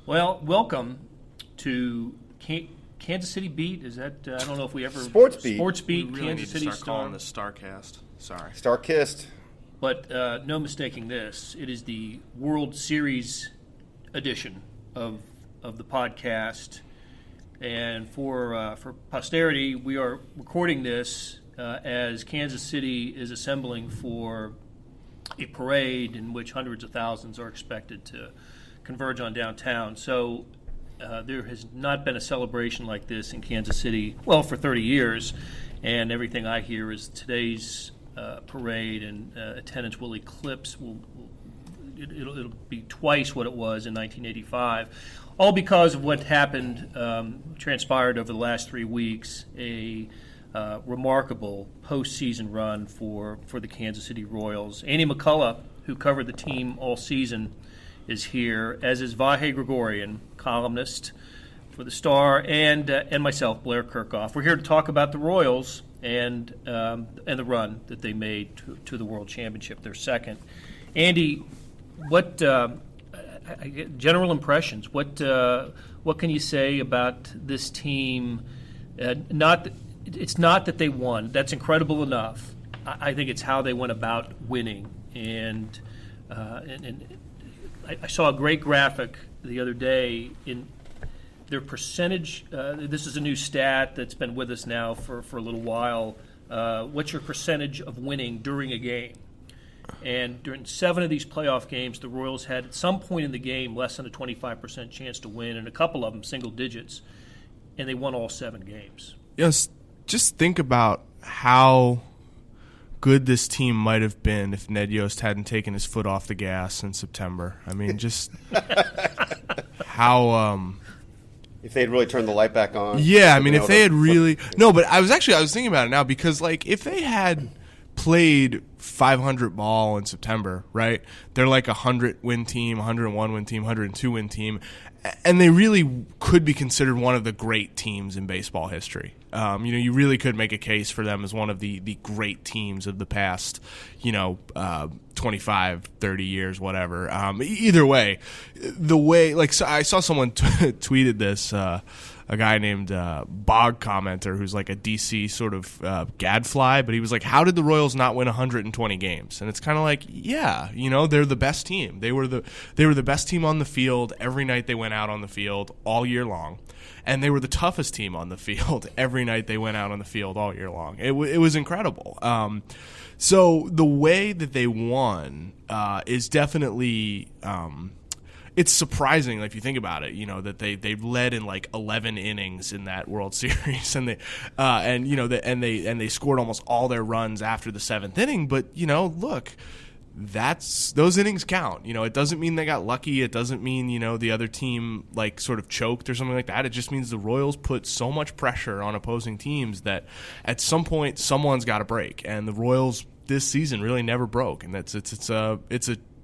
Well, welcome to Kansas City Beat. Is that I don't know if we ever Sports Beat. Sports Beat. We really Kansas need City to start Star. calling this Starcast. Sorry, Star-kissed. But no mistaking this. It is the World Series edition of the podcast, and for posterity, we are recording this as Kansas City is assembling for a parade in which hundreds of thousands are expected to converge on downtown. So there has not been a celebration like this in Kansas City, well, for 30 years. And everything I hear is today's parade and attendance will eclipse, it'll be twice what it was in 1985. All because of what happened, transpired over the last 3 weeks, a remarkable postseason run for the Kansas City Royals. Andy McCullough, who covered the team all season, is here, as is Vahe Gregorian, columnist for the Star, and myself, Blair Kerkhoff. We're here to talk about the Royals and the run that they made to the World Championship, their second. Andy, what general impressions? What can you say about this team? It's not that they won. That's incredible enough. I think it's how they went about winning. And I saw a great graphic the other day in their percentage. This is a new stat that's been with us now for a little while. What's your percentage of winning during a game? And during 7 of these playoff games, the Royals had at some point in the game less than a 25% chance to win, and a couple of them single digits, and they won all 7 games. yes. Just think about how good this team might have been if Ned Yost hadn't taken his foot off the gas in September. I mean, just how. If they'd really turned the light back on. Yeah, I mean, if they had really no, but I was thinking about it now because like if they had played 500 ball in September, right? They're like a 100-win team, 101-win team, 102-win team, and they really could be considered one of the great teams in baseball history. You really could make a case for them as one of the great teams of the past, 25, 30 years, whatever. Either way, so I saw someone tweeted this, a guy named Bog Commenter, who's like a DC sort of gadfly, but he was like, how did the Royals not win 120 games? And it's kind of like, yeah, they're the best team. They were the best team on the field every night they went out on the field all year long. And they were the toughest team on the field every night they went out on the field all year long. It was incredible. So the way that they won is definitely it's surprising if you think about it. That they led in like 11 innings in that World Series, and they scored almost all their runs after the 7th inning. But look. Those innings count. It doesn't mean they got lucky. It doesn't mean, the other team like sort of choked or something like that. It just means the Royals put so much pressure on opposing teams that at some point someone's got to break. And the Royals this season really never broke. And it's a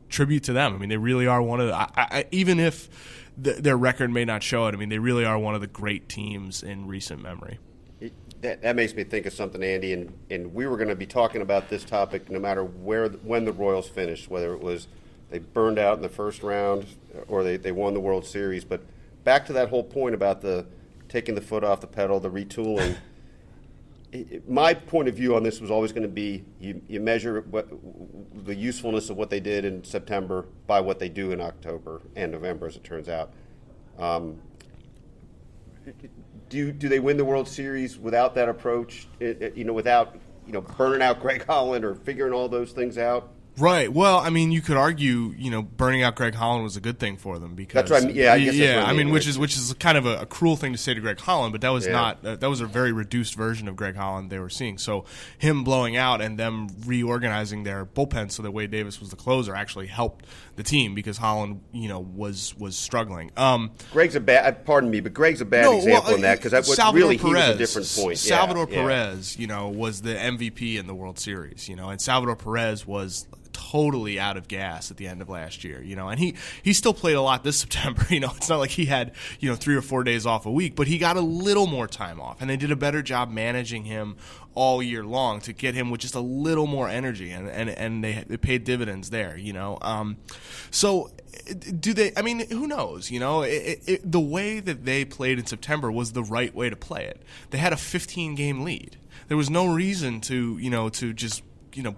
tribute to them. I mean, they really are one of the, even if their record may not show it, I mean, they really are one of the great teams in recent memory. That makes me think of something, Andy, and we were going to be talking about this topic no matter when the Royals finished, whether it was they burned out in the first round or they won the World Series. But back to that whole point about the taking the foot off the pedal, the retooling, my point of view on this was always going to be you measure the usefulness of what they did in September by what they do in October and November, as it turns out. Do they win the World Series without that approach? Without burning out Greg Holland or figuring all those things out? Right. Well, I mean, you could argue, burning out Greg Holland was a good thing for them because that's right. Yeah, I guess yeah. That's what I mean, which is kind of a cruel thing to say to Greg Holland, but that was not that was a very reduced version of Greg Holland they were seeing. So him blowing out and them reorganizing their bullpen so that Wade Davis was the closer actually helped the team because Holland, was struggling. Greg's a bad. Pardon me, but Greg's a bad example in that because really he was a different point. Salvador Perez, was the MVP in the World Series, and Salvador Perez was totally out of gas at the end of last year, and he still played a lot this September. It's not like he had 3 or 4 days off a week, but he got a little more time off, and they did a better job managing him all year long to get him with just a little more energy, and they paid dividends there. So do they? I mean, who knows? The way that they played in September was the right way to play it. They had a 15-game lead. There was no reason to just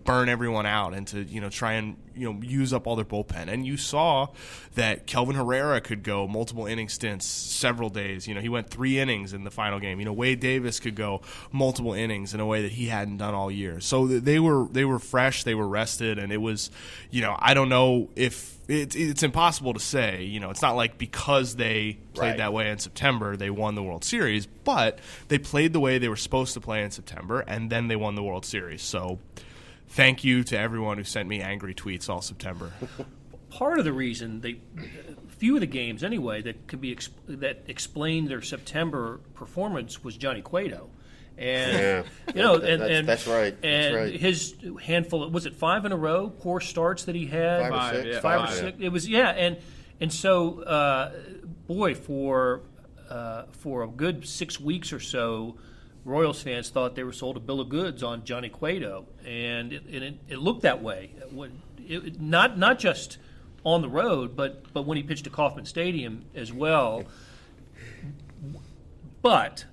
burn everyone out and to try and use up all their bullpen. And you saw that Kelvin Herrera could go multiple inning stints several days. He went 3 innings in the final game. Wade Davis could go multiple innings in a way that he hadn't done all year. So they were fresh, they were rested, and it was I don't know if it's impossible to say. It's not like because they played that way in September they won the World Series, but they played the way they were supposed to play in September, and then they won the World Series. So thank you to everyone who sent me angry tweets all September. Part of the reason few of the games anyway that could be that explained their September performance was Johnny Cueto, and that's right. His handful, was it 5 in a row poor starts that he had? 5 or 6. 5 or 6. It was and so boy, for a good 6 weeks or so, Royals fans thought they were sold a bill of goods on Johnny Cueto, and it looked that way. Not just on the road, but when he pitched at Kauffman Stadium as well. But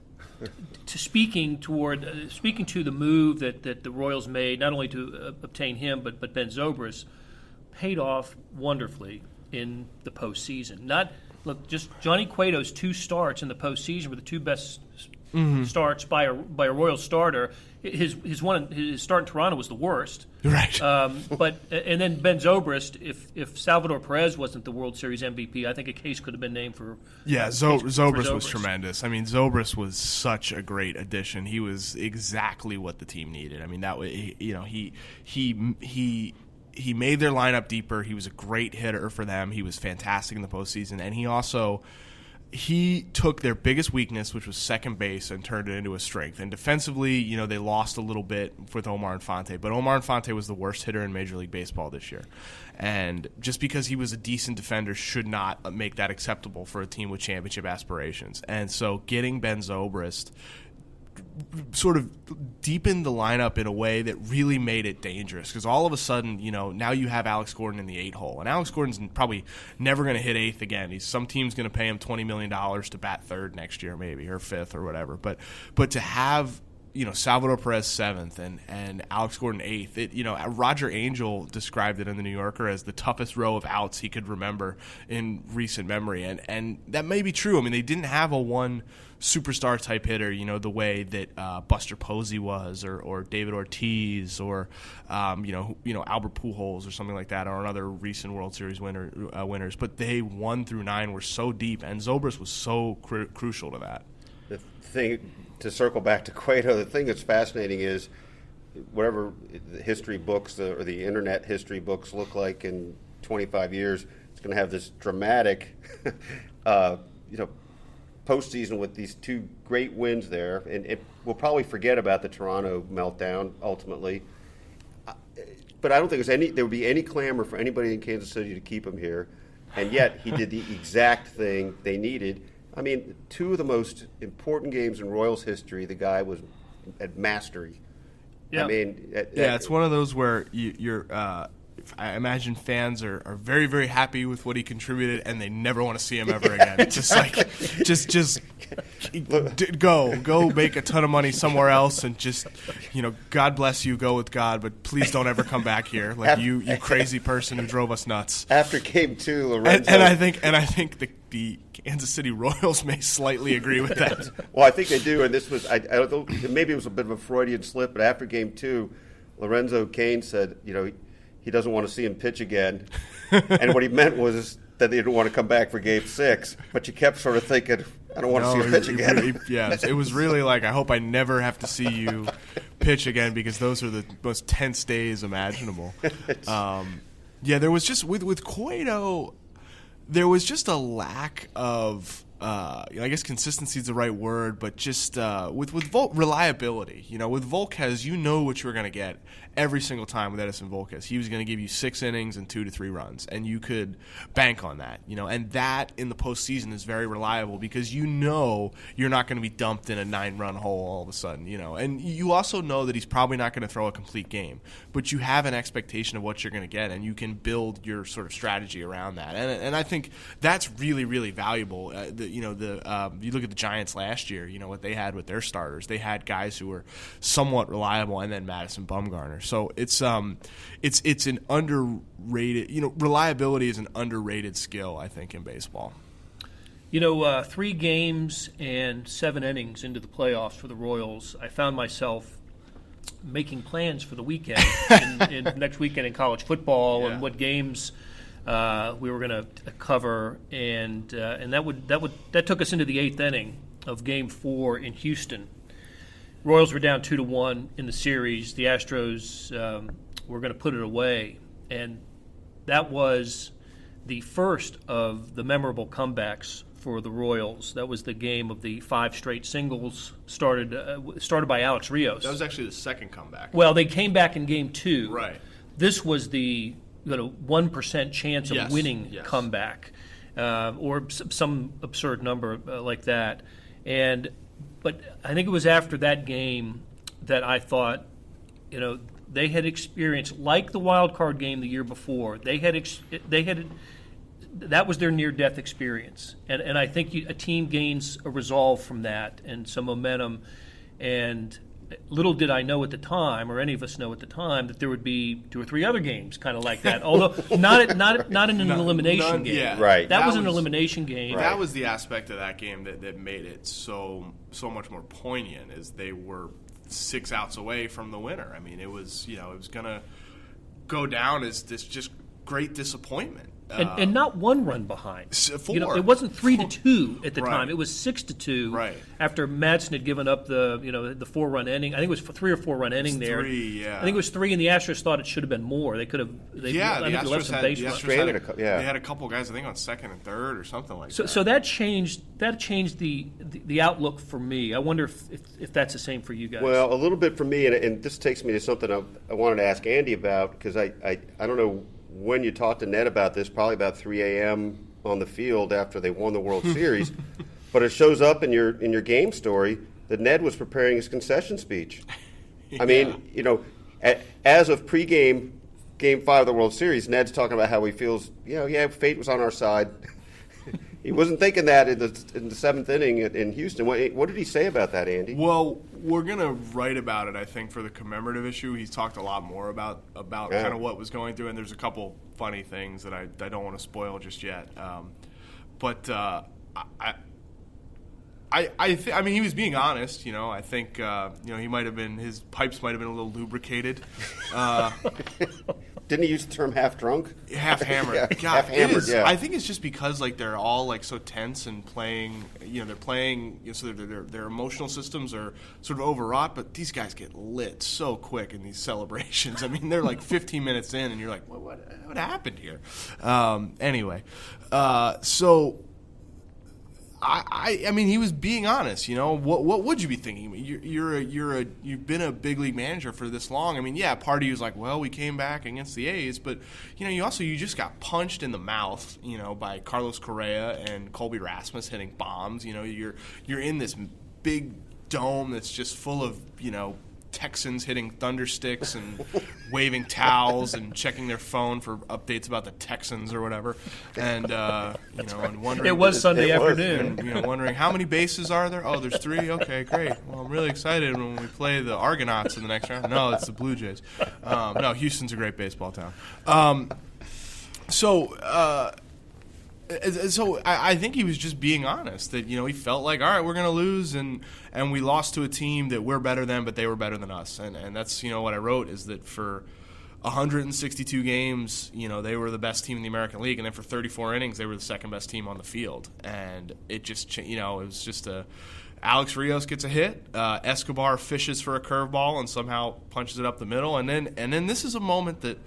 speaking to the move that the Royals made, not only to obtain him but Ben Zobrist, paid off wonderfully in the postseason. Just Johnny Cueto's 2 starts in the postseason were the 2 best starts by a Royals starter. His start in Toronto was the worst. Right. And then Ben Zobrist, if Salvador Perez wasn't the World Series MVP, I think a case could have been named for. Yeah, Zobrist was tremendous. I mean, Zobrist was such a great addition. He was exactly what the team needed. I mean, that way, he made their lineup deeper. He was a great hitter for them. He was fantastic in the postseason, and he took their biggest weakness, which was second base, and turned it into a strength. And defensively, they lost a little bit with Omar Infante, but Omar Infante was the worst hitter in Major League Baseball this year. And just because he was a decent defender should not make that acceptable for a team with championship aspirations. And so getting Ben Zobrist sort of deepened the lineup in a way that really made it dangerous, because all of a sudden, now you have Alex Gordon in the 8 hole, and Alex Gordon's probably never going to hit 8th again. Some team's going to pay him $20 million to bat 3rd next year, maybe, or 5th or whatever. But to have Salvador Perez 7th and Alex Gordon 8th, Roger Angel described it in the New Yorker as the toughest row of outs he could remember in recent memory, and that may be true. I mean, they didn't have a one superstar type hitter, the way that Buster Posey was, or David Ortiz, or Albert Pujols, or something like that, or another recent World Series winners. But they 1 through 9 were so deep, and Zobrist was so crucial to that. The thing, to circle back to Cueto, the thing that's fascinating is whatever the history books or the internet history books look like in 25 years, it's going to have this dramatic, postseason with these 2 great wins there, and we'll probably forget about the Toronto meltdown ultimately. But I don't think there would be any clamor for anybody in Kansas City to keep him here, and yet he did the exact thing they needed. I mean, 2 of the most important games in Royals history, the guy was at mastery. Yeah. I mean, it's one of those where you're. I imagine fans are very, very happy with what he contributed, and they never want to see him ever again. Just go make a ton of money somewhere else, and just God bless you, go with God, but please don't ever come back here, you crazy person who drove us nuts. After Game 2, Lorenzo, and I think the Kansas City Royals may slightly agree with that. Well, I think they do, and this was I don't know, maybe it was a bit of a Freudian slip, but after Game 2, Lorenzo Cain said, he doesn't want to see him pitch again. And what he meant was that they didn't want to come back for Game 6. But you kept sort of thinking, I don't want to see him pitch again. It was really like, I hope I never have to see you pitch again, because those are the most tense days imaginable. There was just, with Cueto, there was just a lack of I guess consistency is the right word, but just with reliability. With Volquez, you know what you're going to get every single time with Edison Volquez. He was going to give you 6 innings and 2 to 3 runs, and you could bank on that. And that in the postseason is very reliable because you're not going to be dumped in a 9-run hole all of a sudden. And you also know that he's probably not going to throw a complete game, but you have an expectation of what you're going to get, and you can build your sort of strategy around that. And I think that's really, really valuable. You look at the Giants last year. What they had with their starters. They had guys who were somewhat reliable, and then Madison Bumgarner. So it's an underrated. Reliability is an underrated skill, I think, in baseball. 3 games and 7 innings into the playoffs for the Royals, I found myself making plans for the weekend, in next weekend in college football, and what games we were going to cover, and that took us into the 8th inning of Game 4 in Houston. Royals were down 2-1 in the series. The Astros were going to put it away, and that was the first of the memorable comebacks for the Royals. That was the game of the 5 straight singles started by Alex Rios. That was actually the second comeback. Well, they came back in Game 2. Right. This was the 1% chance of winning comeback, or some absurd number like that. But I think it was after that game that I thought, they had experienced, like the wild card game the year before. That was their near-death experience, and I think a team gains a resolve from that and some momentum. And little did I know at the time, or any of us know at the time, that there would be 2 or 3 other games kind of like that. Although not in an elimination game. Yeah. Right. That was an elimination game. That was the aspect of that game that made it so much more poignant, as they were 6 outs away from the winner. I mean, it was going to go down as this just great disappointment. And not 1 run behind. 4. It wasn't 3-2 at the Right. time. It was 6-2. Right. After Madsen had given up the 4-run inning. I think it was 3 or 4-run inning there. 3, yeah. I think it was 3, and the Astros thought it should have been more. They could have. The Astros had a couple guys, I think, on second and third or something like that. So that changed the outlook for me. I wonder if that's the same for you guys. Well, a little bit for me, and this takes me to something I wanted to ask Andy about, because I don't know when you talked to Ned about this, probably about 3 a.m. on the field after they won the World Series, but it shows up in your game story that Ned was preparing his concession speech. I mean, as of pregame Game 5 of the World Series, Ned's talking about how he feels, fate was on our side. He wasn't thinking that in the 7th inning in Houston. What did he say about that, Andy? Well, we're going to write about it, I think, for the commemorative issue. He's talked a lot more about kind of what was going through, and there's a couple funny things that I don't want to spoil just yet. I mean, he was being honest. I think he might have been, his pipes might have been a little lubricated. Didn't he use the term half drunk? Half hammered. Yeah, God, half hammered. Yeah. I think it's just because they're all so tense and playing. They're playing. So their emotional systems are sort of overwrought. But these guys get lit so quick in these celebrations. I mean, they're 15 minutes in, and you're like, what happened here? Anyway, so. I mean, he was being honest. What would you be thinking? You've been a big league manager for this long. I mean, yeah, part of you was like, well, we came back against the A's, but you just got punched in the mouth, by Carlos Correa and Colby Rasmus hitting bombs. You're in this big dome that's just full of Texans hitting thundersticks and waving towels and checking their phone for updates about the Texans or whatever, and and wondering. It was Sunday afternoon. And, wondering how many bases are there. Oh, there's 3. Okay, great. Well, I'm really excited when we play the Argonauts in the next round. No, it's the Blue Jays. No, Houston's a great baseball town. So I think he was just being honest that he felt like, all right, we're going to lose and we lost to a team that we're better than, but they were better than us, and that's what I wrote is that for 162 games they were the best team in the American League, and then for 34 innings they were the second best team on the field, and it just it was just Alex Rios gets a hit, Escobar fishes for a curveball and somehow punches it up the middle, and then this is a moment that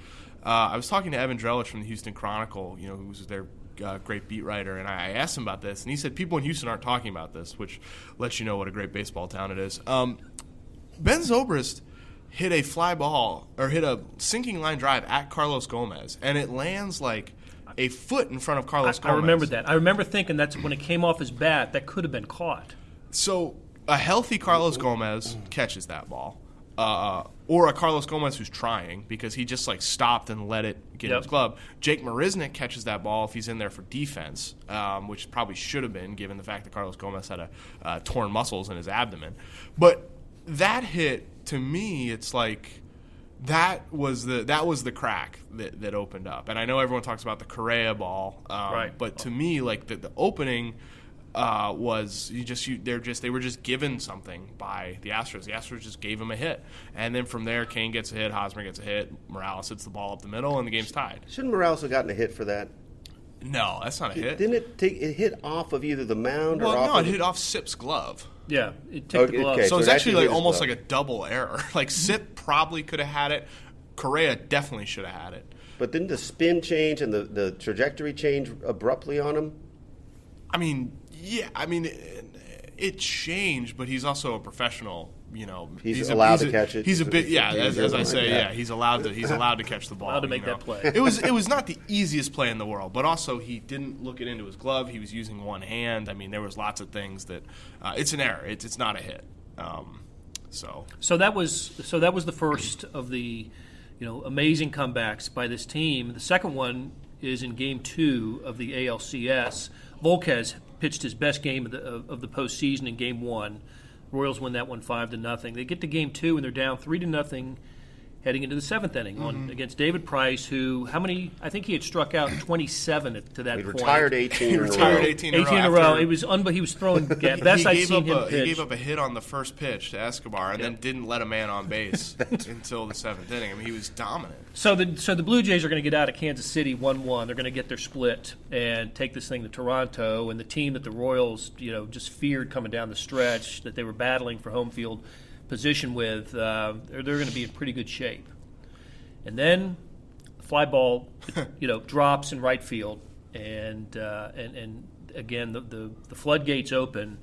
I was talking to Evan Drellich from the Houston Chronicle, who was their great beat writer, and I asked him about this, and he said people in Houston aren't talking about this, which lets you know what a great baseball town it is. Ben Zobrist hit a fly ball, or hit a sinking line drive at Carlos Gomez, and it lands like a foot in front of Carlos Gomez. I remember that. I remember thinking that's when it came off his bat, that could have been caught. So a healthy Carlos Gomez catches that ball. Or a Carlos Gomez who's trying, because he just like stopped and let it get in his glove. Jake Marisnick catches that ball if he's in there for defense, which probably should have been, given the fact that Carlos Gomez had a torn muscles in his abdomen. But that hit, to me, it's like that was the crack that opened up. And I know everyone talks about the Correa ball, right? But to me, like the opening. They were just given something by the Astros. The Astros just gave him a hit, and then from there, Kane gets a hit, Hosmer gets a hit, Morales hits the ball up the middle, and the game's tied. Shouldn't Morales have gotten a hit for that? No, that's not a hit. Didn't it hit off of either the mound or off? Well, no, it of hit off Sip's glove. Yeah, it took the glove. Okay, So it's it actually like hit his almost glove. like a double error. Like Sip probably could have had it. Correa definitely should have had it. But didn't the spin change and the trajectory change abruptly on him? I mean, yeah, it changed, but he's also a professional. You know, He's allowed to catch it. He's a bit, yeah. As I say, Yeah. yeah, he's allowed to catch the ball. Allowed to make that play. It was not the easiest play in the world, but also he didn't look it into his glove. He was using one hand. I mean, there was lots of things that it's an error. It's not a hit. So that was the first of the amazing comebacks by this team. The second one is in Game 2 of the ALCS. Volquez pitched his best game of the postseason in Game 1. Royals win that one 5-0. They get to Game 2 and they're down 3-0 heading into the seventh inning against David Price, who I think he had struck out 27 to that He point. retired 18 in a row. retired 18 in a row. 18 in a row. after- It was he was throwing best I've seen him pitch. He gave up a hit on the first pitch to Escobar, and then didn't let a man on base until the seventh inning. I mean, he was dominant. So the Blue Jays are going to get out of Kansas City 1-1. They're going to get their split and take this thing to Toronto. And the team that the Royals just feared coming down the stretch, that they were battling for home field position with, they're going to be in pretty good shape. And then the fly ball, drops in right field, and again the floodgates open,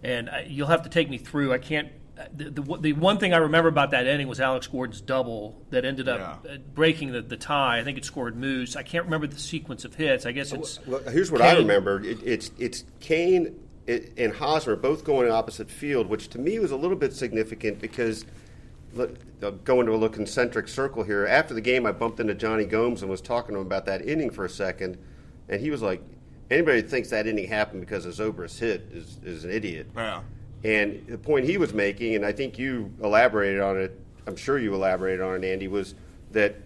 and you'll have to take me through. I can't. The one thing I remember about that inning was Alex Gordon's double that ended up breaking the tie. I think it scored Moose. I can't remember the sequence of hits. I guess it's. Well, here's what Kane. I remember. It's Kane and Hosmer both going opposite field, which to me was a little bit significant because. Go into a little concentric circle here. After the game, I bumped into Johnny Gomes and was talking to him about that inning for a second, and he was like, anybody that thinks that inning happened because of Zobrist's hit is an idiot. Yeah. And the point he was making, and I think you elaborated on it, I'm sure you elaborated on it, Andy, was that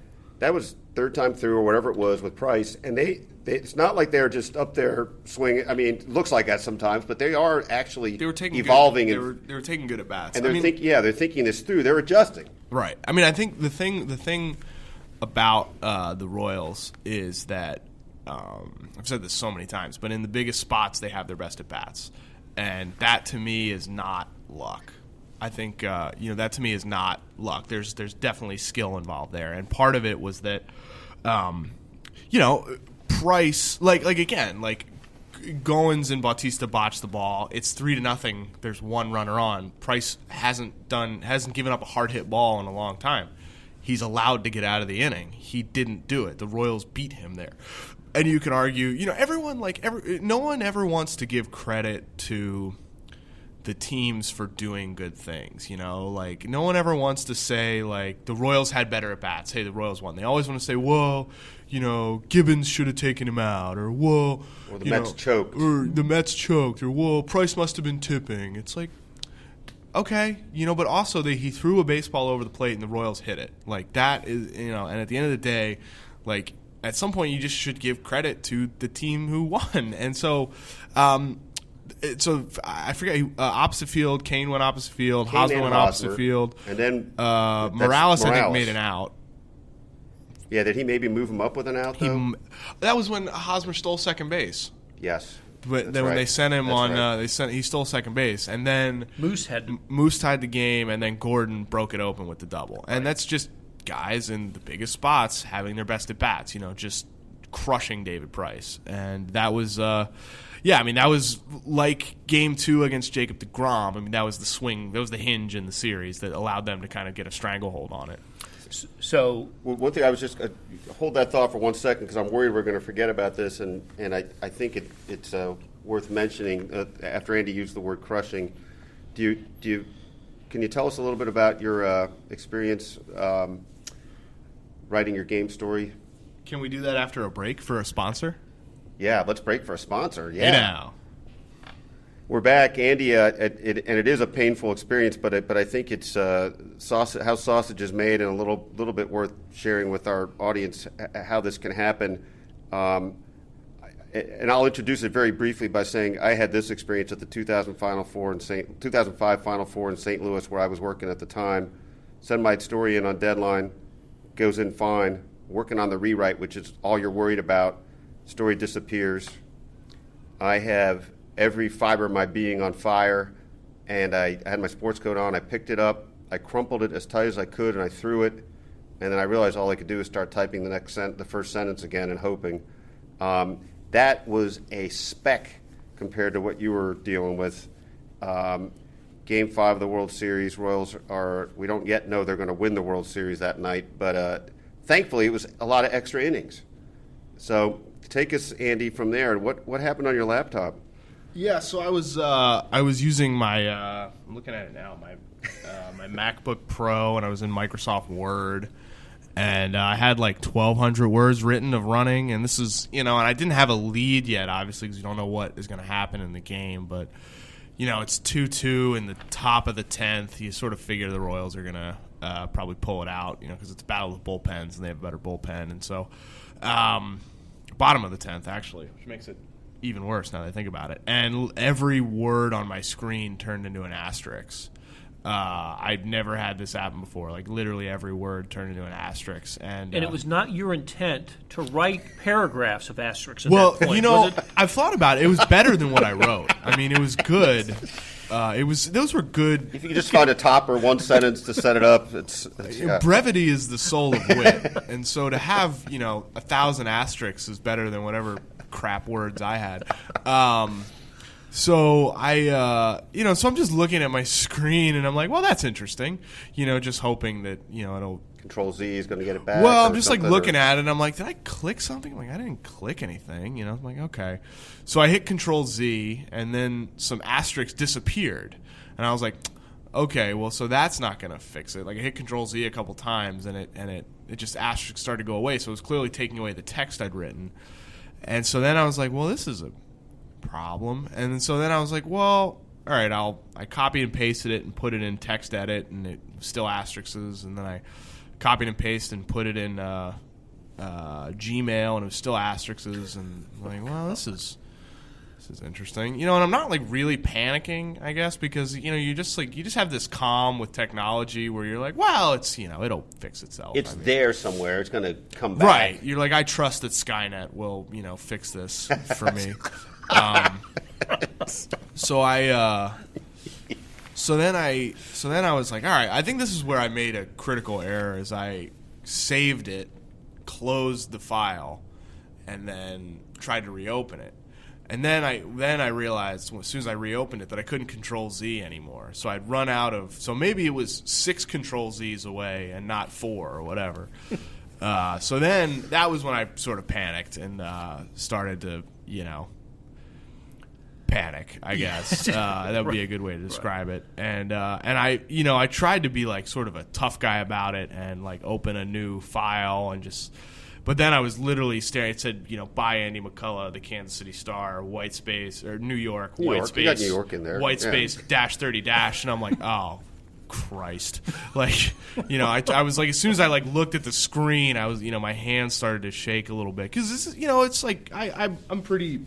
was third time through or whatever it was with Price, and it's not like they're just up there swinging. I mean, it looks like that sometimes, but they are actually evolving. They were taking good at bats, and they're thinking this through. They're adjusting. Right. I mean, I think the thing about the Royals is that I've said this so many times, but in the biggest spots they have their best at bats, and that to me is not luck. I think that to me is not luck. There's definitely skill involved there, and part of it was that Price like Goins and Bautista botched the ball. It's 3-0. There's one runner on. Price hasn't given up a hard hit ball in a long time. He's allowed to get out of the inning. He didn't do it. The Royals beat him there. And you can argue, no one ever wants to give credit to the teams for doing good things, no one ever wants to say the Royals had better at bats. Hey, the Royals won. They always want to say, whoa, Gibbons should have taken him out, or whoa, or the Mets choked, or whoa, Price must have been tipping. It's like, okay, but also he threw a baseball over the plate and the Royals hit it. That is, and at the end of the day, at some point you just should give credit to the team who won. And so I forget, opposite field, Kane went opposite field, Hosmer went opposite field, and then Morales, I think, made an out. Yeah, did he maybe move him up with an out, though? That was when Hosmer stole second base. Yes. But then when they sent him he stole second base, and then Moose tied the game, and then Gordon broke it open with the double. And that's just guys in the biggest spots having their best at bats, just crushing David Price, and that was. That was like Game 2 against Jacob deGrom. I mean, that was the swing, that was the hinge in the series that allowed them to kind of get a stranglehold on it. So, one thing I was just hold that thought for 1 second because I'm worried we're going to forget about this, and I think it's worth mentioning. After Andy used the word crushing, can you tell us a little bit about your experience writing your game story? Can we do that after a break for a sponsor? Yeah, let's break for a sponsor. Yeah. Hey now. We're back, Andy, and it is a painful experience, but I think it's how sausage is made, and a little bit worth sharing with our audience how this can happen. And I'll introduce it very briefly by saying I had this experience at the 2005 Final Four in St. Louis, where I was working at the time. Send my story in on deadline, goes in fine. Working on the rewrite, which is all you're worried about. Story disappears. I have every fiber of my being on fire, and I had my sports coat on. I picked it up, I crumpled it as tight as I could, and I threw it. And then I realized all I could do is start typing the first sentence again and hoping. That was a speck compared to what you were dealing with. Game 5 of the World Series, Royals we don't yet know they're going to win the World Series that night, but thankfully it was a lot of extra innings. So take us, Andy, from there. What happened on your laptop? Yeah, so I was using my I'm looking at it now, my MacBook Pro, and I was in Microsoft Word, and I had like 1,200 words written of running, and this is, and I didn't have a lead yet, obviously, because you don't know what is going to happen in the game, but it's 2-2 in the top of the 10th. You sort of figure the Royals are going to probably pull it out, because it's a battle of bullpens, and they have a better bullpen, and so bottom of the 10th, actually, which makes it even worse now that I think about it. And every word on my screen turned into an asterisk. I'd never had this happen before. Like, literally every word turned into an asterisk. And it was not your intent to write paragraphs of asterisks at that point, was it? I've thought about it. It was better than what I wrote. I mean, it was good. Those were good. If you could just find a top or one sentence to set it up, it's brevity is the soul of wit, and so to have 1,000 asterisks is better than whatever crap words I had. So so I'm just looking at my screen and I'm like, well, that's interesting. Just hoping that it'll. Control Z is going to get it back. Well, I'm just like looking at it and I'm like, did I click something? I'm like, I didn't click anything. I'm like, okay. So I hit Control Z and then some asterisks disappeared, and I was like, okay, well, so that's not going to fix it. Like, I hit Control Z a couple times and it just asterisks started to go away. So it was clearly taking away the text I'd written. And so then I was like, well, this is a problem. And so then I was like, well, all right, I copied and pasted it and put it in text edit, and it was still asterisks. And then I copied and pasted and put it in Gmail, and it was still asterisks. And I'm like, well, this is interesting. And I'm not like really panicking, I guess, because you just have this calm with technology where you're like, well, it's it'll fix itself. It's there somewhere. It's going to come back. Right. You're like, I trust that Skynet will fix this for me. So then I was like, all right, I think this is where I made a critical error. Is I saved it, closed the file, and then tried to reopen it. And then I realized as soon as I reopened it that I couldn't Control Z anymore. So I'd run out of. So maybe it was 6 Control Zs away and not 4 or whatever. So then that was when I sort of panicked and started to panic, I guess. That would be a good way to describe it. And I tried to be like sort of a tough guy about it and like open a new file and just. But then I was literally staring. It said, by Andy McCullough, the Kansas City Star, white space, or New York, white space. You got New York in there. White space, -30, and I'm like, oh, Christ. Like, I was like, as soon as I like looked at the screen, I was, my hands started to shake a little bit. Because this is, it's like, I'm pretty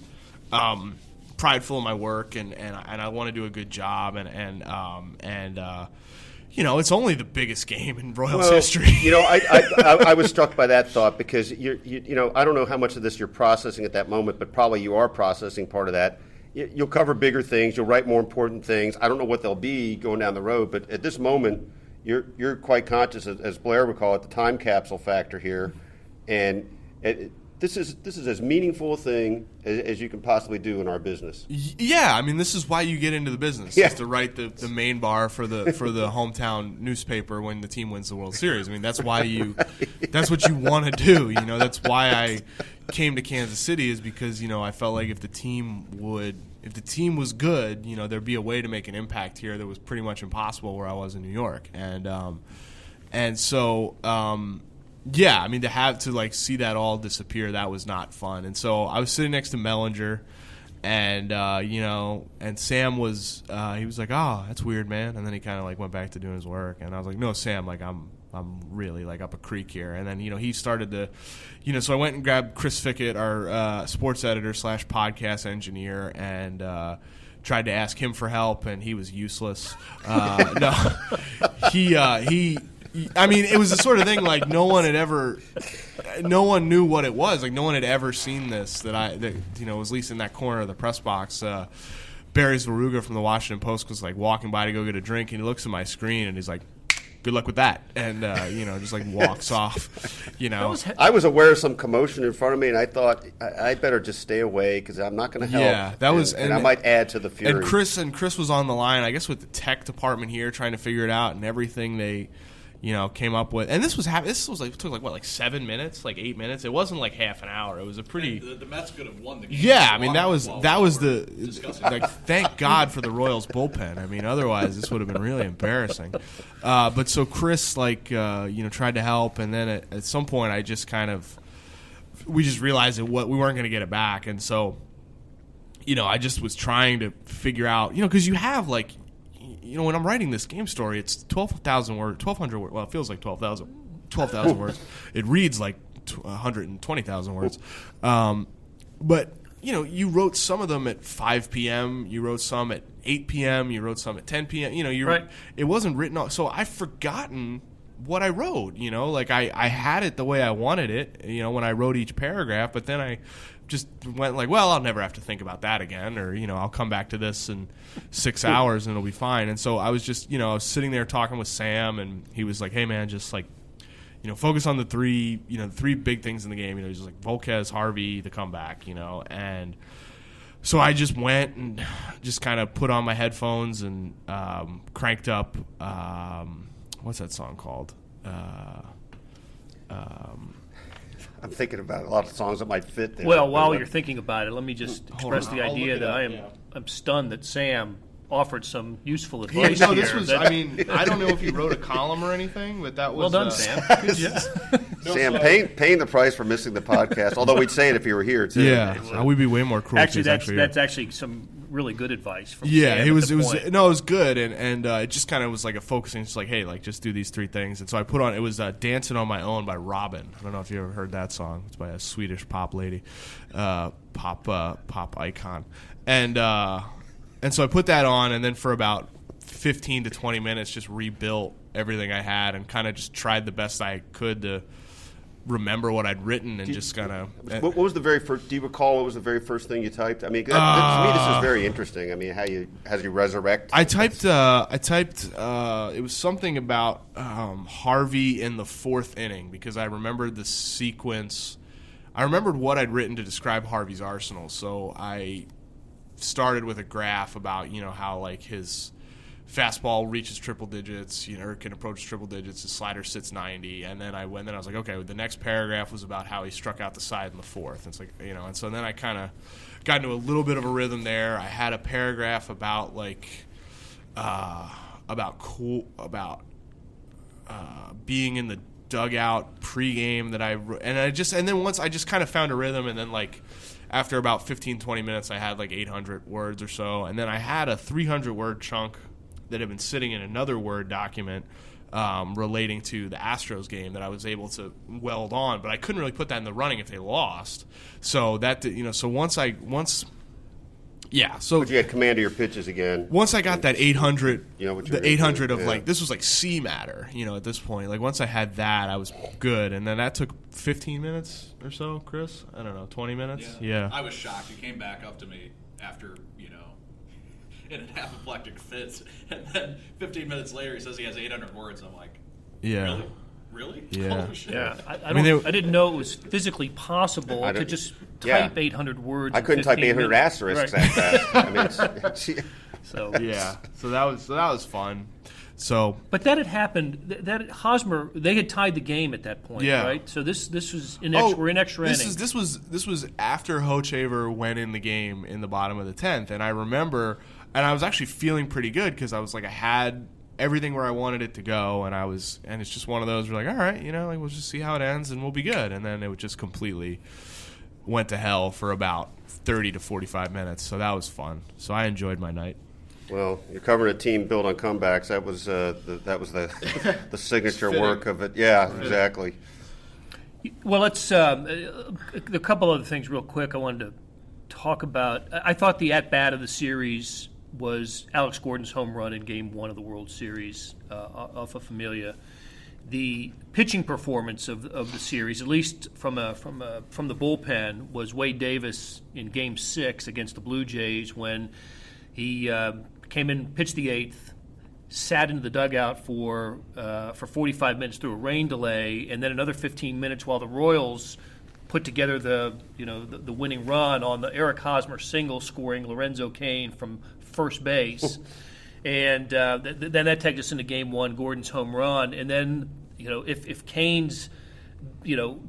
prideful in my work, and I want to do a good job, it's only the biggest game in Royals history. I was struck by that thought because I don't know how much of this you're processing at that moment, but probably you are processing part of that. You'll cover bigger things. You'll write more important things. I don't know what they'll be going down the road, but at this moment, you're quite conscious, as Blair would call it, the time capsule factor here, and this is as meaningful a thing as you can possibly do in our business. Yeah, I mean, this is why you get into the business, is to write the main bar for the hometown newspaper when the team wins the World Series. I mean, that's why that's what you want to do. That's why I came to Kansas City, is because I felt like if the team was good, there'd be a way to make an impact here that was pretty much impossible where I was in New York, and so. Yeah, I mean, to see that all disappear, that was not fun. And so I was sitting next to Mellinger, and and Sam was he was like, "Oh, that's weird, man." And then he kind of went back to doing his work, and I was like, "No, Sam, I'm really up a creek here." And then he started to, so I went and grabbed Chris Fickett, our sports editor / podcast engineer, and tried to ask him for help, and he was useless. No, he. I mean, it was the sort of thing no one knew what it was. No one had ever seen this that was at least in that corner of the press box. Barry Zvaruga from the Washington Post was walking by to go get a drink, and he looks at my screen and he's like, "Good luck with that," and just walks off. I was aware of some commotion in front of me, and I thought I better just stay away because I'm not going to help. Yeah, that was, and I might add to the fury. And Chris was on the line, I guess, with the tech department here, trying to figure it out, and everything they. Came up with, and this was it took 7 minutes, 8 minutes. It wasn't half an hour. It was a pretty. The Mets could have won the game. Yeah, I mean that was the thank God for the Royals bullpen. I mean, otherwise this would have been really embarrassing. But so Chris tried to help, and then at some point I just we just realized that we weren't going to get it back, and so I just was trying to figure out because you have when I'm writing this game story, it's 12,000 words, 1,200 words. Well, it feels like 12,000 words. It reads like 120,000 words. But, you wrote some of them at 5 p.m., you wrote some at 8 p.m., you wrote some at 10 p.m. Right. It wasn't written off. So I've forgotten what I wrote, I had it the way I wanted it, when I wrote each paragraph, but then I just went well, I'll never have to think about that again, or I'll come back to this in 6 hours and it'll be fine. And so I was just I was sitting there talking with Sam, and he was like, "Hey man, just focus on the three big things in the game." He's just Volquez, Harvey, the comeback, and so I just went and just kind of put on my headphones and cranked up what's that song called? I'm thinking about a lot of songs that might fit there. Well, while you're thinking about it, let me just express the idea that I'm stunned that Sam offered some useful advice no, here. This was. I mean, I don't know if you wrote a column or anything, but that was well done, Sam. Good job. Sam, paying the price for missing the podcast. Although we'd say it if you were here too. Yeah, we'd be way more cruel. Actually, that's actually some really good advice from yeah, Sam. it was good, and it just kind of was a focusing, just hey, just do these three things. And so I put on, it was "Dancing on My Own" by Robin. I don't know if you ever heard that song. It's by a Swedish pop lady, pop icon, and so I put that on, and then for about 15 to 20 minutes, just rebuilt everything I had, and kind of just tried the best I could to remember what I'd written, and just kind of. What was the very first? Do you recall what was the very first thing you typed? I mean, to me, this is very interesting. I mean, how you resurrect. I typed. It was something about Harvey in the fourth inning, because I remembered the sequence. I remembered what I'd written to describe Harvey's arsenal, so I started with a graph about how his fastball reaches triple digits, or can approach triple digits. His slider sits 90, and then I was like, okay. The next paragraph was about how he struck out the side in the fourth. It's and so then I kind of got into a little bit of a rhythm there. I had a paragraph about being in the dugout pregame that and then once I just kind of found a rhythm, and then after about 15-20 minutes I had 800 words or so, and then I had a 300-word chunk that had been sitting in another Word document relating to the Astros game that I was able to weld on, but I couldn't really put that in the running if they lost. So that So but you had command of your pitches again. Once I got that 800, the 800 of this was C matter, at this point. Once I had that, I was good, and then that took 15 minutes or so, Chris. I don't know, 20 minutes. Yeah. I was shocked. He came back up to me after in an apoplectic fit, and then 15 minutes later he says he has 800 words. I'm like, yeah. Really? Yeah. Oh, shit. Yeah, I mean, don't. I didn't know it was physically possible I to don't- just yeah. type 800 words. I in couldn't type 15 800 minutes. asterisks Right. that fast. I mean, So Yeah. So that was fun. So But that had happened. That Hosmer, they had tied the game at that point, Yeah. right? So this was we're in extra this innings. This was after Hochevar went in the game in the bottom of the 10th, and I remember, and I was actually feeling pretty good because I was like, I had everything where I wanted it to go, and it's just one of those we're like, all right, like we'll just see how it ends and we'll be good, and then it just completely went to hell for about 30 to 45 minutes. So that was fun. So I enjoyed my night. well, you're covering a team built on comebacks. That was the signature work of it. Yeah, exactly. Well, let's a couple other things real quick I wanted to talk about. I thought the at-bat of the series was Alex Gordon's home run in Game 1 of the World Series off of Familia. The pitching performance of the series, at least from the bullpen, was Wade Davis in Game 6 against the Blue Jays when he came in, pitched the 8th, sat into the dugout for 45 minutes through a rain delay, and then another 15 minutes while the Royals put together the winning run on the Eric Hosmer single, scoring Lorenzo Cain from first base. And then that takes us into Game 1, Gordon's home run. And then, if Cain's,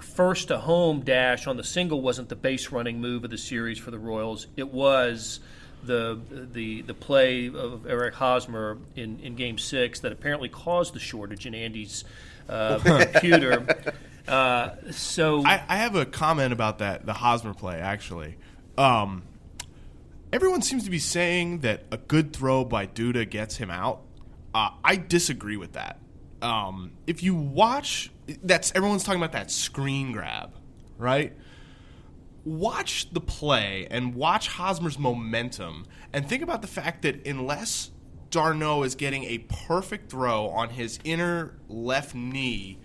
first to home dash on the single wasn't the base running move of the series for the Royals, it was the play of Eric Hosmer in Game 6 that apparently caused the shortage in Andy's computer. So I have a comment about the Hosmer play, actually. Everyone seems to be saying that a good throw by Duda gets him out. I disagree with that. If you watch, everyone's talking about that screen grab, right? Watch the play and watch Hosmer's momentum and think about the fact that unless Darno is getting a perfect throw on his inner left knee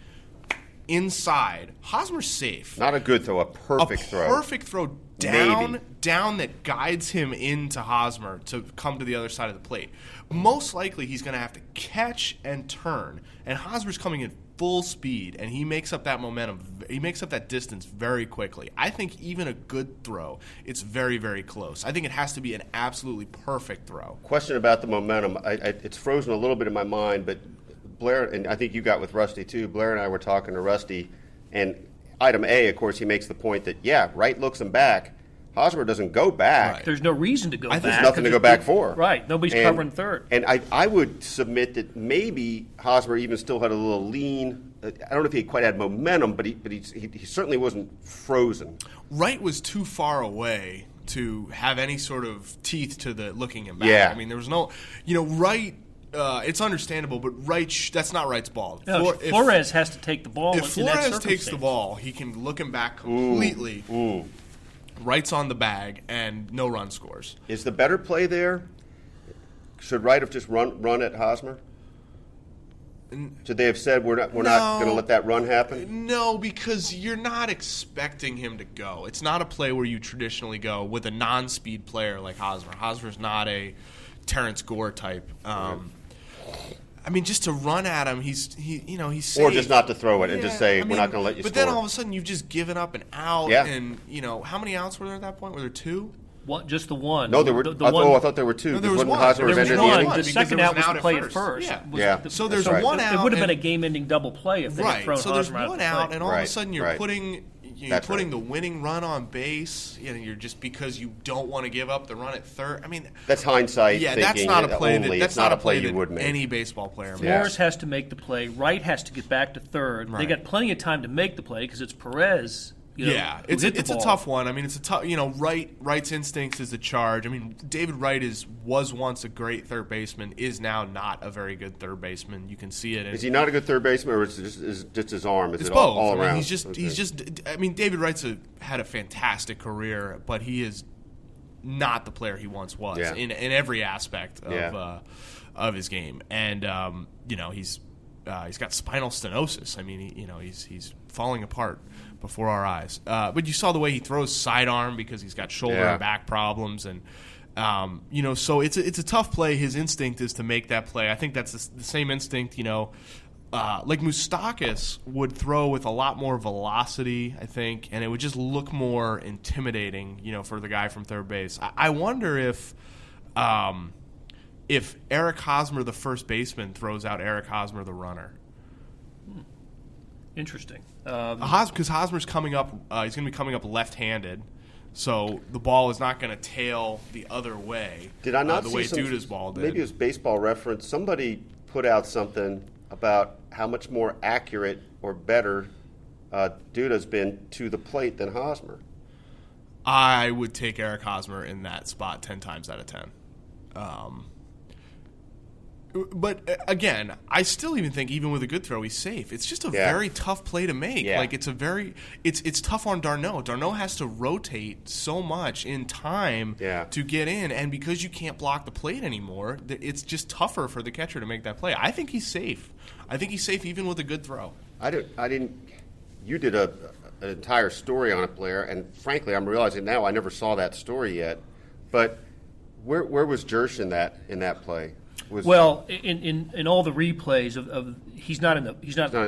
inside, Hosmer's safe. Not a good throw, a perfect throw. Perfect throw down that guides him into Hosmer to come to the other side of the plate. Most likely he's going to have to catch and turn, and Hosmer's coming in full speed, and he makes up that momentum. He makes up that distance very quickly. I think even a good throw, it's very, very close. I think it has to be an absolutely perfect throw. Question about the momentum. It's frozen a little bit in my mind, but Blair, and I think you got with Rusty too, Blair and I were talking to Rusty, and item A, of course, he makes the point that, Wright looks him back. Hosmer doesn't go back. Right. there's no reason to go back. There's nothing to go back for. Right. Nobody's covering third. And I would submit that maybe Hosmer even still had a little lean. I don't know if he quite had momentum, but he certainly wasn't frozen. Wright was too far away to have any sort of teeth to the looking him back. Yeah. I mean, there was no, Wright. It's understandable, but Wright, that's not Wright's ball. No, Flores has to take the ball. If in that Flores takes the circumstance. ball, he can look him back completely. Wright's on the bag, and no run scores. Is the better play there? Should Wright have just run at Hosmer? Should they have said we're not going to let that run happen? No, because you're not expecting him to go. It's not a play where you traditionally go with a non-speed player like Hosmer. Hosmer's not a Terrence Gore type. I mean, just to run at him, he's safe. Or just not to throw it and just say we're not going to let you But score. then all of a sudden you've just given up an out. Yeah. And how many outs were there at that point? Were there two? Just the one. No, there were. The I one. thought there were two. No, there was Wasn't one. Hosmer There There was was ended the one. inning? one. The because second there was out an was out the at play at first. first. Yeah. Yeah. So there's That's right. one out. It would have been and- a game-ending double play if they had Right. thrown So there's Hosmer out. one the out, play. and all of a Right, sudden you're right. putting That's right. the winning run on base. You're just because you don't want to give up the run at third. I mean, That's hindsight. yeah, thinking that's not a play. only. That's It's not a play that you would make. any baseball player makes. Yeah. Flores has to make the play. Wright has to get back to third. They Right. got plenty of time to make the play because it's Perez. Yeah, who it's hit the a ball. tough one. I mean, it's a tough. Wright's instincts is the charge. I mean, David Wright was once a great third baseman. Is now not a very good third baseman. You can see it. Is he not a good third baseman, or is it just his arm? Is It's it both. all I mean, around? he's just. I mean, David Wright's had a fantastic career, but he is not the player he once was Yeah. in every aspect of Yeah. Of his game. And he's got spinal stenosis. I mean, he's falling apart before our eyes. But you saw the way he throws sidearm because he's got shoulder Yeah. and back problems, and so it's a tough play. His instinct is to make that play. I think that's the same instinct. like Moustakas would throw with a lot more velocity, I think, and it would just look more intimidating, for the guy from third base. I wonder if Eric Hosmer, the first baseman, throws out Eric Hosmer, the runner. Interesting. Because Hosmer's coming up, he's going to be coming up left-handed, so the ball is not going to tail the other way. Did I not the see way some, Duda's ball did? Maybe it was Baseball Reference. Somebody put out something about how much more accurate or better Duda's been to the plate than Hosmer. I would take Eric Hosmer in that spot 10 times out of 10. But again, I still even think even with a good throw, he's safe. It's just a very tough play to make. Yeah. Like it's tough on d'Arnaud. d'Arnaud has to rotate so much in time to get in, and because you can't block the plate anymore, it's just tougher for the catcher to make that play. I think he's safe. I think he's safe even with a good throw. I didn't. You did an entire story on it, Blair, and frankly, I'm realizing now I never saw that story yet. But where was Jersh in that play? Well, in all the replays of he's not in the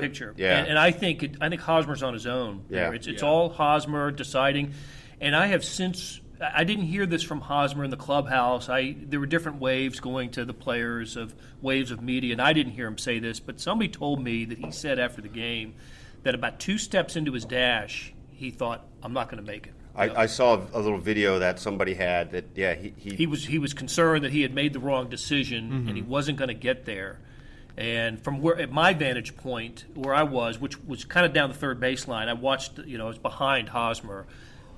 picture. Yeah. And I think Hosmer's on his own. Yeah. It's all Hosmer deciding. And I have since I didn't hear this from Hosmer in the clubhouse. There were different waves going to the players of waves of media, and I didn't hear him say this, but somebody told me that he said after the game that about 2 steps into his dash, he thought, I'm not going to make it. I saw a little video that somebody had that he was concerned that he had made the wrong decision and he wasn't going to get there. And from at my vantage point where I was, which was kind of down the third baseline, I watched. I was behind Hosmer.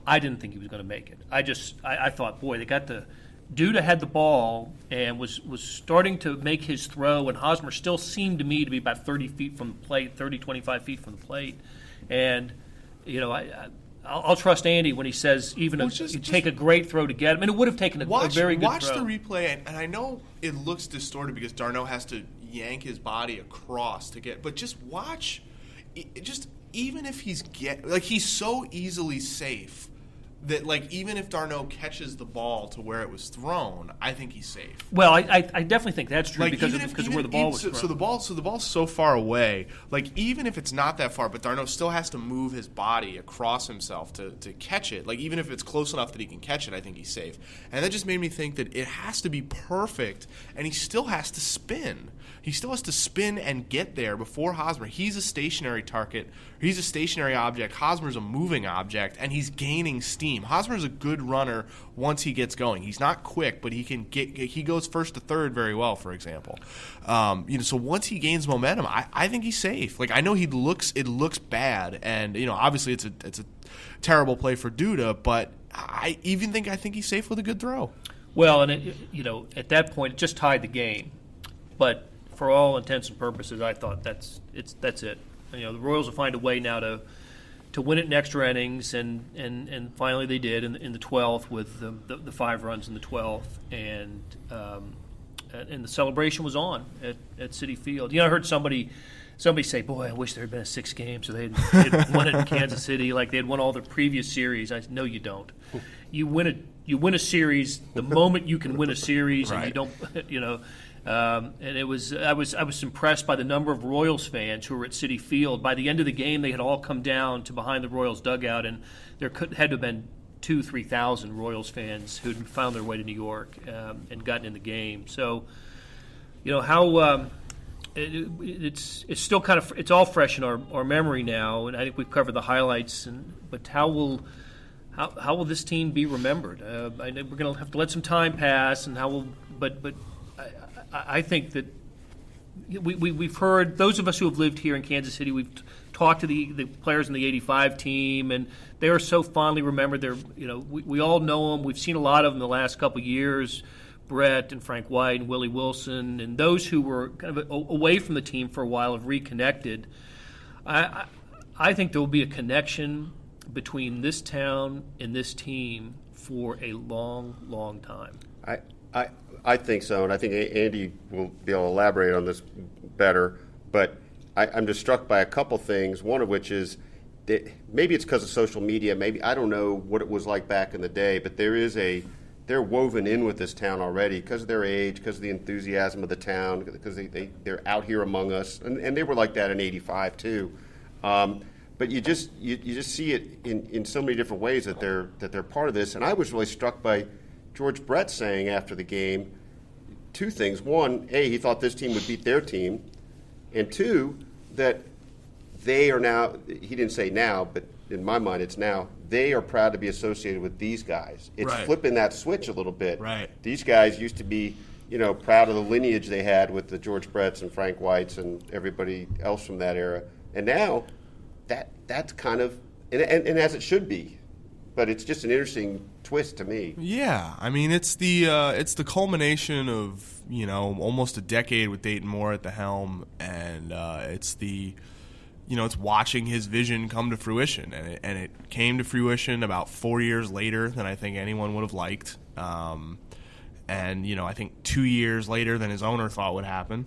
I didn't think he was going to make it. I thought, boy, they got the Duda had the ball and was starting to make his throw, and Hosmer still seemed to me to be about 30 feet from the plate, 30, 25 feet from the plate, and I'll trust Andy when he says you take a great throw to get him. And it would have taken a very good throw. Watch the replay, and I know it looks distorted because d'Arnaud has to yank his body across to get. But just watch, even if he's so easily safe that even if d'Arnaud catches the ball to where it was thrown, I think he's safe. Well, I definitely think that's true because of where the ball was thrown. So the ball's so far away. Even if it's not that far, but d'Arnaud still has to move his body across himself to catch it. Even if it's close enough that he can catch it, I think he's safe. And that just made me think that it has to be perfect, and he still has to spin. He still has to spin and get there before Hosmer. He's a stationary target. He's a stationary object. Hosmer's a moving object, and he's gaining steam. Hosmer's a good runner once he gets going. He's not quick, but he goes first to third very well, for example. So once he gains momentum, I think he's safe. I know it looks bad, and obviously it's a terrible play for Duda, but I think he's safe with a good throw. Well, and at that point it just tied the game, but for all intents and purposes, I thought that's it. The Royals will find a way now to win it in extra innings, and finally they did in the 12th with the 5 runs in the 12th, and the celebration was on at Citi Field. I heard somebody say, "Boy, I wish there had been a 6th game so they had won it in Kansas City like they had won all the previous series." I said, "No, you don't. You win a series the moment you can win a series, right. And you don't, and it was I was impressed by the number of Royals fans who were at Citi Field. By the end of the game, they had all come down to behind the Royals dugout, and there had to have been 2,000-3,000 Royals fans who had found their way to New York and gotten in the game. So, how it's still kind of it's all fresh in our memory now, and I think we've covered the highlights. But how will this team be remembered? I know we're going to have to let some time pass, and but I think that we've heard, those of us who have lived here in Kansas City, we've talked to the players in the '85 team, and they are so fondly remembered. We all know them. We've seen a lot of them in the last couple of years. Brett and Frank White and Willie Wilson, and those who were kind of away from the team for a while have reconnected. I think there will be a connection between this town and this team for a long, long time. I think so, and I think Andy will be able to elaborate on this better, but I'm just struck by a couple things, one of which is that maybe it's because of social media, maybe I don't know what it was like back in the day, but there is a they're woven in with this town already because of their age, because of the enthusiasm of the town, because they're out here among us, and they were like that in '85 too. But you just see it in so many different ways that they're part of this. And I was really struck by George Brett saying after the game two things. One, A, he thought this team would beat their team, and two, that they are now, he didn't say now, but in my mind it's now, they are proud to be associated with these guys. It's right. flipping that switch a little bit. Right. These guys used to be, proud of the lineage they had with the George Bretts and Frank Whites and everybody else from that era. And now that's kind of, and as it should be, but it's just an interesting twist to me. Yeah, I mean it's the culmination of almost a decade with Dayton Moore at the helm, and it's watching his vision come to fruition, and it came to fruition about 4 years later than I think anyone would have liked, and I think 2 years later than his owner thought would happen,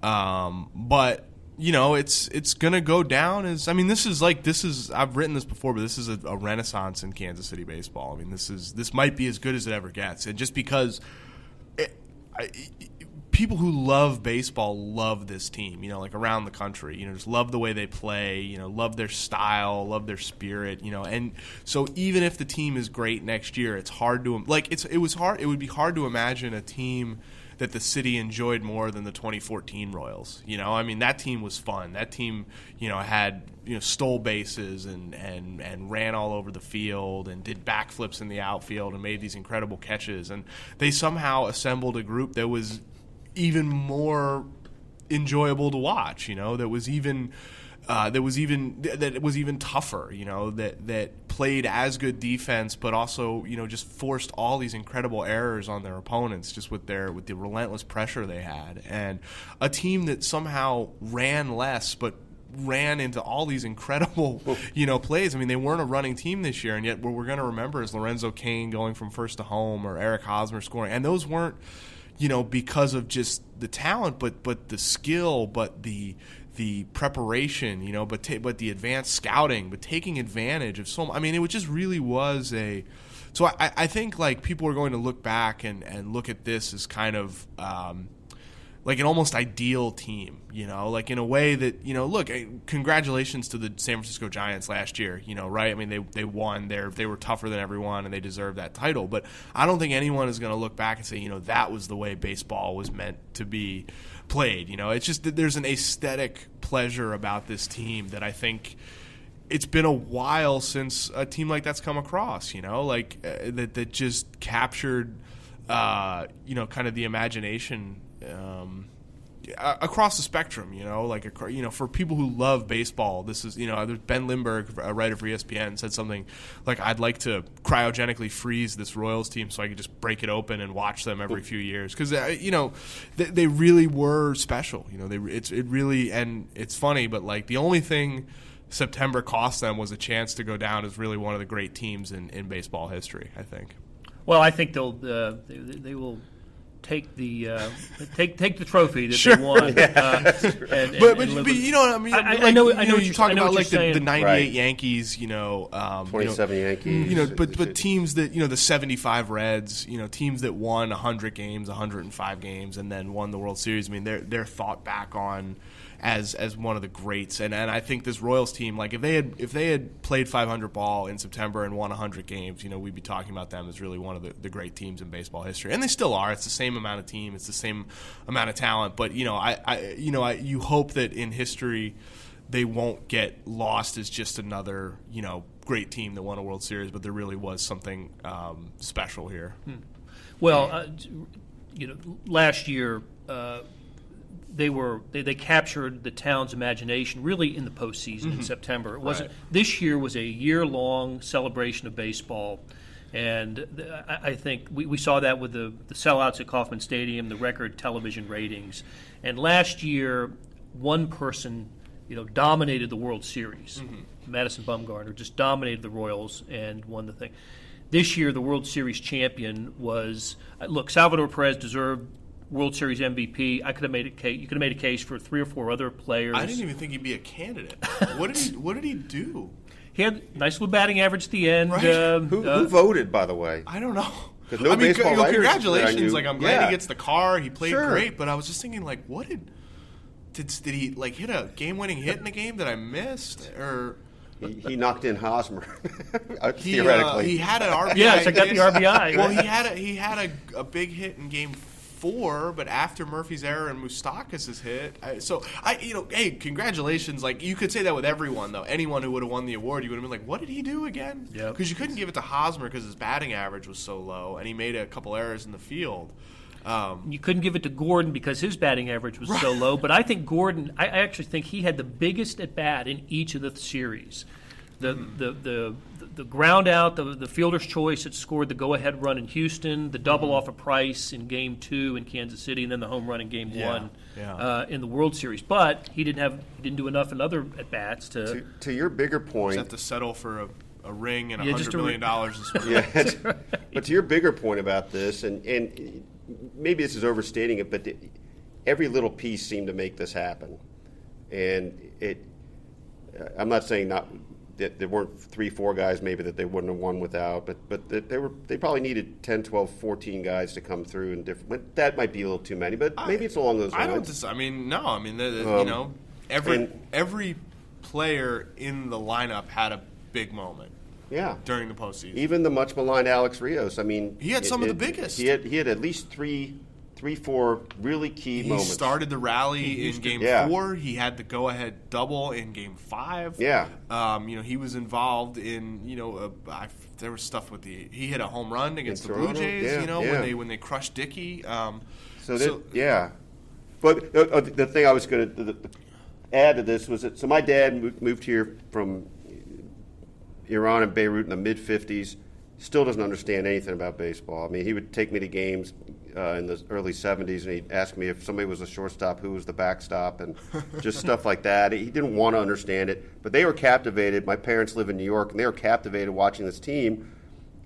but. It's gonna go down as this is I've written this before, but this is a renaissance in Kansas City baseball. I mean, this might be as good as it ever gets, and just because people who love baseball love this team, like around the country, just love the way they play, love their style, love their spirit, and so even if the team is great next year, it's hard to it would be hard to imagine a team that the city enjoyed more than the 2014 Royals. That team was fun. That team, had stole bases and ran all over the field and did backflips in the outfield and made these incredible catches. And they somehow assembled a group that was even more enjoyable to watch. That was even tougher. That played as good defense, but also just forced all these incredible errors on their opponents, just with the relentless pressure they had, and a team that somehow ran less, but ran into all these incredible plays. They weren't a running team this year, and yet what we're going to remember is Lorenzo Cain going from first to home, or Eric Hosmer scoring, and those weren't because of just the talent, but the skill, but the preparation, but the advanced scouting, but taking advantage of it just really was a. So I think people are going to look back and look at this as kind of like an almost ideal team, in a way that look, congratulations to the San Francisco Giants last year, right? They won, they were tougher than everyone, and they deserved that title. But I don't think anyone is going to look back and say, that was the way baseball was meant to be played. It's just that there's an aesthetic pleasure about this team that I think it's been a while since a team like that's come across. That just captured kind of the imagination across the spectrum. For people who love baseball, this is there's Ben Lindbergh, a writer for ESPN, said something like, "I'd like to cryogenically freeze this Royals team so I could just break it open and watch them every few years, because they really were special. It really, and it's funny, but the only thing September cost them was a chance to go down as really one of the great teams in baseball history, I think. Well, I think they will take the trophy that sure. they won. But you know what I mean. I know what you talk about the 98 right. Yankees. 27 Yankees. But teams that the 75 Reds. Teams that won 100 games, 105 games, and then won the World Series. They're thought back on as one of the greats, and I think this Royals team, if they had played 500 ball in September and won 100 games, we'd be talking about them as really one of the great teams in baseball history, and they still are. It's the same amount of team, it's the same amount of talent, but you hope that in history they won't get lost as just another great team that won a World Series, but there really was something special here. Well, last year. They captured the town's imagination really in the postseason in September. It wasn't. Right. This year was a year-long celebration of baseball, and I think we saw that with the sellouts at Kauffman Stadium, the record television ratings, and last year one person dominated the World Series. Madison Bumgarner just dominated the Royals and won the thing. This year the World Series champion was Salvador Perez deserved World Series MVP. I could have made a case. You could have made a case for 3 or 4 other players. I didn't even think he'd be a candidate. What did he do? He had a nice little batting average at the end. Right. Who voted, by the way? I don't know. Because no baseball writers that I congratulations! knew- Like, I'm glad yeah. he gets the car. He played Sure. great, but I was just thinking, like, what did he like hit a game-winning hit in the game that I missed, or He knocked in Hosmer, he theoretically. he had an RBI? Yeah, so I got the RBI. Well, he had a big hit in game 4, but after Murphy's error and Moustakas' hit, hey, congratulations! Like, you could say that with everyone though. Anyone who would have won the award, you would have been like, what did he do again? Yep. Because you couldn't give it to Hosmer because his batting average was so low, and he made a couple errors in the field. You couldn't give it to Gordon because his batting average was so low. But I think Gordon, I actually think he had the biggest at bat in each of the series. The ground out, the fielder's choice that scored the go-ahead run in Houston, the double off of Price in Game 2 in Kansas City, and then the home run in Game 1 in the World Series. But he didn't do enough in other at bats to your bigger point. Just have to settle for a ring and just $100 million in spring. Yeah, but to your bigger point about this, and maybe this is overstating it, but every little piece seemed to make this happen. And I'm not saying that there weren't 3-4 guys maybe that they wouldn't have won without, but they probably needed 10, 12, 14 guys to come through in different. That might be a little too many, but maybe it's along those lines. Every player in the lineup had a big moment. Yeah. During the postseason. Even the much maligned Alex Rios. I mean, he had some of the biggest. He had at least 3-4 really key moments. He started the rally in Game 4. He had the go-ahead double in Game 5. Yeah. He was involved in there was stuff with he hit a home run against the Blue Jays. When they crushed Dickey. But the thing I was going to add to this was that my dad moved here from Iran and Beirut in the mid-'50s. Still doesn't understand anything about baseball. I mean, he would take me to games in the early 70s, and he'd ask me if somebody was a shortstop, who was the backstop, and just stuff like that. He didn't want to understand it, but they were captivated. My parents live in New York, and they were captivated watching this team.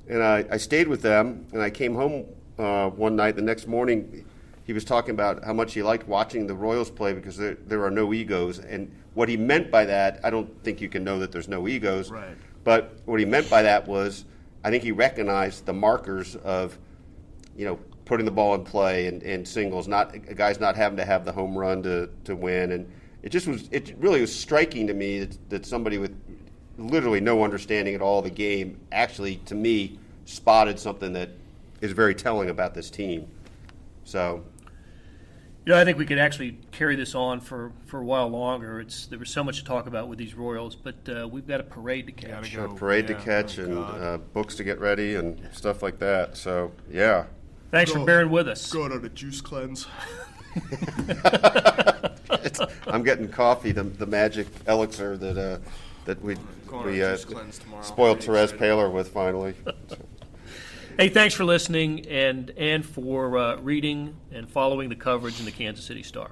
And I stayed with them, and I came home one night. The next morning, he was talking about how much he liked watching the Royals play because there are no egos. And what he meant by that, I don't think you can know that there's no egos. Right. But what he meant by that was, I think he recognized the markers of, putting the ball in play and singles, guys not having to have the home run to win. And it really was striking to me that somebody with literally no understanding at all of the game actually, to me, spotted something that is very telling about this team. So, I think we could actually carry this on for a while longer. There was so much to talk about with these Royals, but we've got a parade to catch. A parade to catch and books to get ready and stuff like that. So, yeah. Thanks for bearing with us. Going on a juice cleanse. I'm getting coffee, the magic elixir that we spoiled Therese Paler with finally. Hey, thanks for listening and for reading and following the coverage in the Kansas City Star.